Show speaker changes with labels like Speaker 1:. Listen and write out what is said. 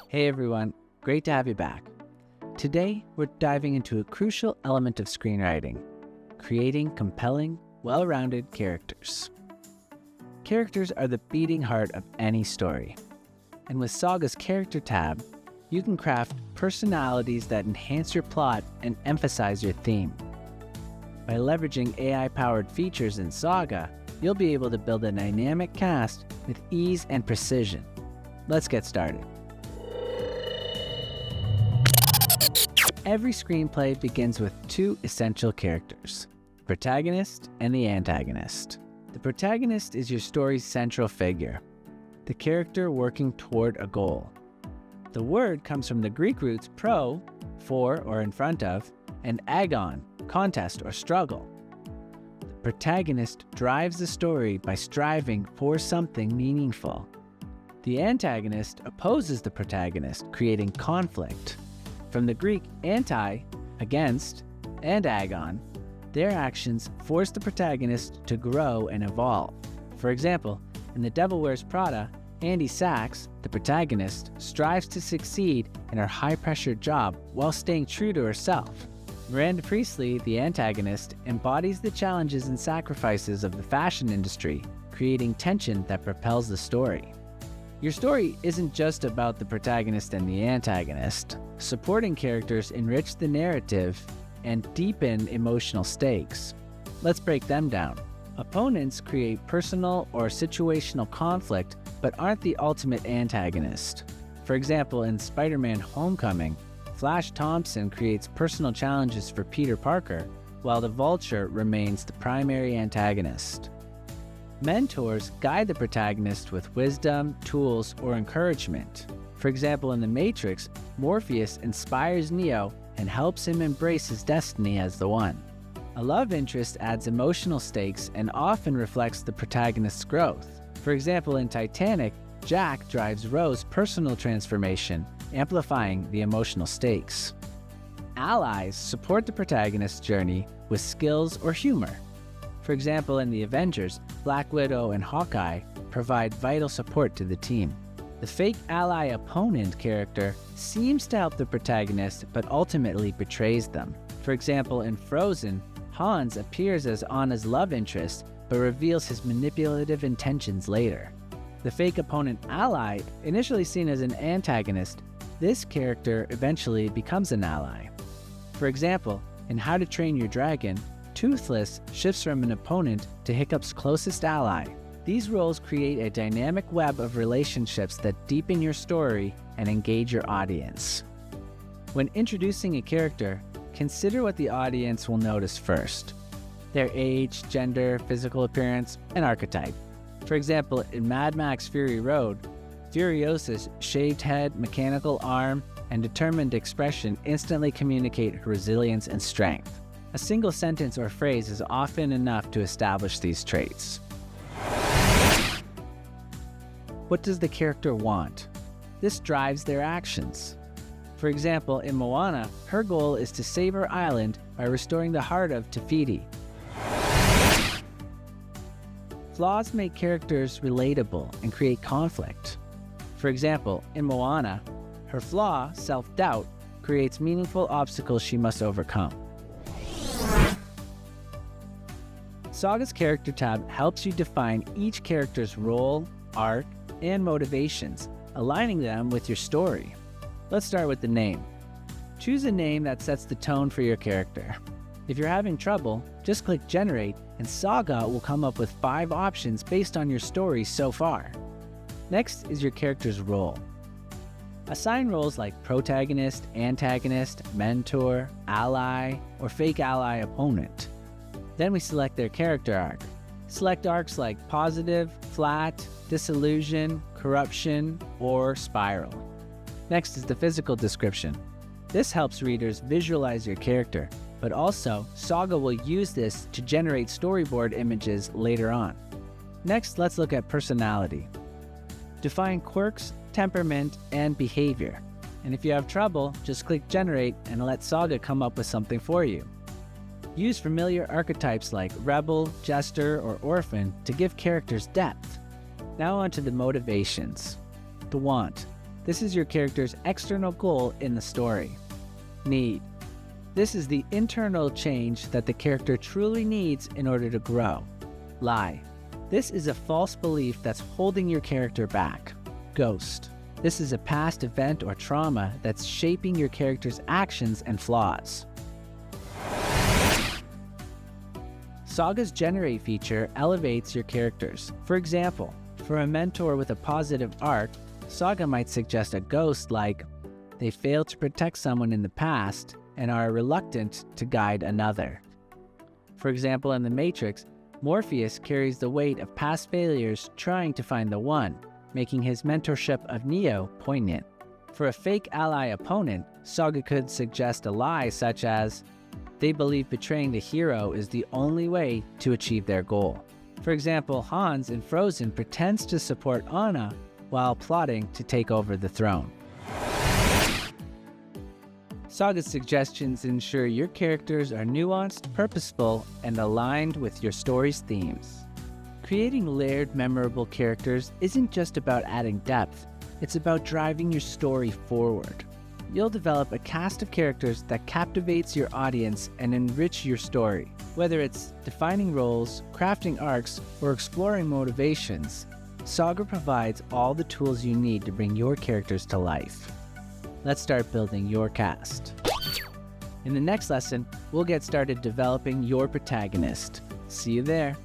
Speaker 1: Hey everyone, great to have you back. Today, we're diving into a crucial element of screenwriting, creating compelling, well-rounded characters. Characters are the beating heart of any story. And with Saga's Character tab, you can craft personalities that enhance your plot and emphasize your theme. By leveraging AI-powered features in Saga, you'll be able to build a dynamic cast with ease and precision. Let's get started. Every screenplay begins with two essential characters, the protagonist and the antagonist. The protagonist is your story's central figure, the character working toward a goal. The word comes from the Greek roots pro, for or in front of, and agon, contest or struggle. The protagonist drives the story by striving for something meaningful. The antagonist opposes the protagonist, creating conflict. From the Greek anti, against, and agon, their actions force the protagonist to grow and evolve. For example, in The Devil Wears Prada, Andy Sachs, the protagonist, strives to succeed in her high-pressure job while staying true to herself. Miranda Priestley, the antagonist, embodies the challenges and sacrifices of the fashion industry, creating tension that propels the story. Your story isn't just about the protagonist and the antagonist. Supporting characters enrich the narrative and deepen emotional stakes. Let's break them down. Opponents create personal or situational conflict, but aren't the ultimate antagonist. For example, in Spider-Man: Homecoming, Flash Thompson creates personal challenges for Peter Parker, while the Vulture remains the primary antagonist. Mentors guide the protagonist with wisdom, tools, or encouragement. For example, in The Matrix, Morpheus inspires Neo and helps him embrace his destiny as the One. A love interest adds emotional stakes and often reflects the protagonist's growth. For example, in Titanic, Jack drives Rose's personal transformation, amplifying the emotional stakes. Allies support the protagonist's journey with skills or humor. For example, in The Avengers, Black Widow and Hawkeye provide vital support to the team. The fake ally opponent character seems to help the protagonist but ultimately betrays them. For example, in Frozen, Hans appears as Anna's love interest but reveals his manipulative intentions later. The fake opponent ally, initially seen as an antagonist, this character eventually becomes an ally. For example, in How to Train Your Dragon, Toothless shifts from an opponent to Hiccup's closest ally. These roles create a dynamic web of relationships that deepen your story and engage your audience. When introducing a character, consider what the audience will notice first: their age, gender, physical appearance, and archetype. For example, in Mad Max: Fury Road, Furiosa's shaved head, mechanical arm, and determined expression instantly communicate her resilience and strength. A single sentence or phrase is often enough to establish these traits. What does the character want? This drives their actions. For example, in Moana, her goal is to save her island by restoring the heart of Te Fiti. Flaws make characters relatable and create conflict. For example, in Moana, her flaw, self-doubt, creates meaningful obstacles she must overcome. Saga's Character tab helps you define each character's role, arc, and motivations, aligning them with your story. Let's start with the name. Choose a name that sets the tone for your character. If you're having trouble, just click Generate, and Saga will come up with 5 options based on your story so far. Next is your character's role. Assign roles like protagonist, antagonist, mentor, ally, or fake ally opponent. Then we select their character arc. Select arcs like positive, flat, disillusion, corruption, or spiral. Next is the physical description. This helps readers visualize your character, but also Saga will use this to generate storyboard images later on. Next, let's look at personality. Define quirks, temperament, and behavior. And if you have trouble, just click Generate and let Saga come up with something for you. Use familiar archetypes like rebel, jester, or orphan to give characters depth. Now onto the motivations. The want. This is your character's external goal in the story. Need. This is the internal change that the character truly needs in order to grow. Lie. This is a false belief that's holding your character back. Ghost. This is a past event or trauma that's shaping your character's actions and flaws. Saga's Generate feature elevates your characters. For example, for a mentor with a positive arc, Saga might suggest a ghost like, they failed to protect someone in the past and are reluctant to guide another. For example, in The Matrix, Morpheus carries the weight of past failures trying to find the one, making his mentorship of Neo poignant. For a fake ally opponent, Saga could suggest a lie such as, they believe betraying the hero is the only way to achieve their goal. For example, Hans in Frozen pretends to support Anna while plotting to take over the throne. Saga's suggestions ensure your characters are nuanced, purposeful, and aligned with your story's themes. Creating layered, memorable characters isn't just about adding depth, it's about driving your story forward. You'll develop a cast of characters that captivates your audience and enrich your story. Whether it's defining roles, crafting arcs, or exploring motivations, Saga provides all the tools you need to bring your characters to life. Let's start building your cast. In the next lesson, we'll get started developing your protagonist. See you there.